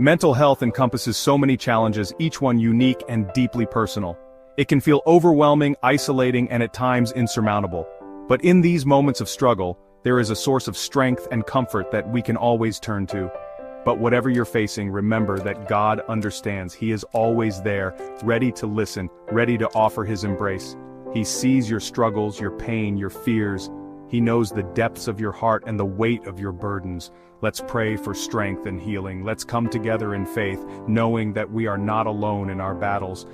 Mental health encompasses so many challenges, each one unique and deeply personal. It can feel overwhelming, isolating, and at times insurmountable. But in these moments of struggle, there is a source of strength and comfort that we can always turn to. But whatever you're facing, remember that God understands. He is always there, ready to listen, ready to offer His embrace. He sees your struggles, your pain, your fears. He knows the depths of your heart and the weight of your burdens. Let's pray for strength and healing. Let's come together in faith, knowing that we are not alone in our battles.